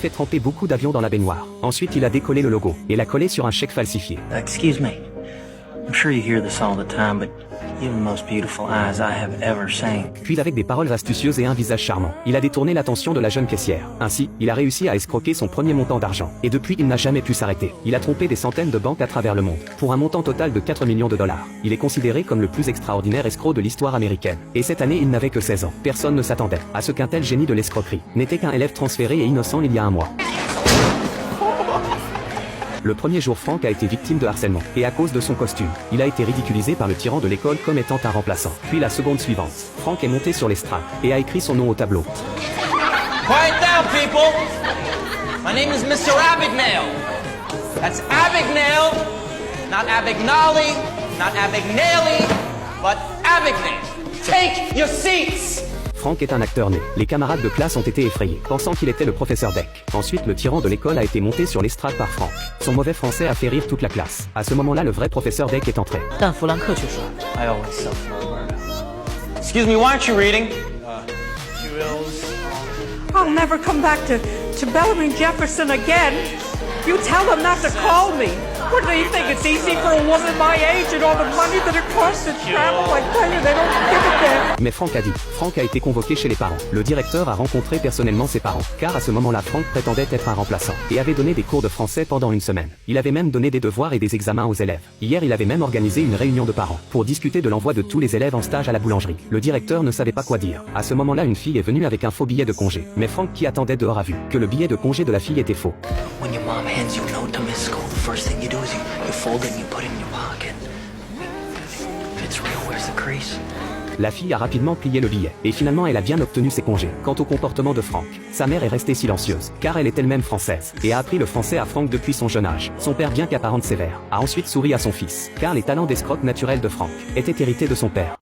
fait tremper beaucoup d'avions dans la baignoire. Ensuite, il a décollé le logo et l'a collé sur un chèque falsifié. Excuse me. I'm sure you hear this all the time, but you have the most beautiful eyes I have ever seen. Puis avec des paroles astucieuses et un visage charmant, il a détourné l'attention de la jeune caissière. Ainsi, il a réussi à escroquer son premier montant d'argent. Et depuis, il n'a jamais pu s'arrêter. Il a trompé des centaines de banques à travers le monde, pour un montant total de 4 millions de dollars. Il est considéré comme le plus extraordinaire escroc de l'histoire américaine. Et cette année, il n'avait que 16 ans. Personne ne s'attendait à ce qu'un tel génie de l'escroquerie n'était qu'un élève transféré et innocent il y a un mois. Le premier jour, Frank a été victime de harcèlement, et à cause de son costume, il a été ridiculisé par le tyran de l'école comme étant un remplaçant. Puis la seconde suivante, Frank est monté sur l'estrade, et a écrit son nom au tableau. Quiet down, people! My name is Mr. Abagnale. That's Abagnale, not Abagnale, not Abagnale, but Abagnale. Take your seats! Frank est un acteur né. Les camarades de classe ont été effrayés, pensant qu'il était le professeur Deck. Ensuite, le tyran de l'école a été monté sur l'estrade par Frank. Son mauvais français a fait rire toute la classe. À ce moment-là, le vrai professeur Deck est entré. Dan弗兰克就说 I always suffer a word. Excuse me, why aren't you reading? I'll never come back to Bellamy Jefferson again. You tell them not to call me. What do you think? It's easy for a woman my age and all the money that it costs to travel. I tell you, they don't give a damn. Mais Frank a dit. Frank a été convoqué chez les parents. Le directeur a rencontré personnellement ses parents, car à ce moment-là, Frank prétendait être un remplaçant, et avait donné des cours de français pendant une semaine. Il avait même donné des devoirs et des examens aux élèves. Hier, il avait même organisé une réunion de parents, pour discuter de l'envoi de tous les élèves en stage à la boulangerie. Le directeur ne savait pas quoi dire. À ce moment-là, une fille est venue avec un faux billet de congé. Mais Frank, qui attendait dehors, a vu que le billet de congé de la fille était faux. When your mom hands you a note to miss school, the first thing you do is you fold it and you put it in your pocket. If it's real, where's the crease? La fille a rapidement plié le billet, et finalement elle a bien obtenu ses congés. Quant au comportement de Frank, sa mère est restée silencieuse, car elle est elle-même française, et a appris le français à Frank depuis son jeune âge. Son père, bien qu'apparente sévère, a ensuite souri à son fils, car les talents d'escroc naturels de Frank étaient hérités de son père.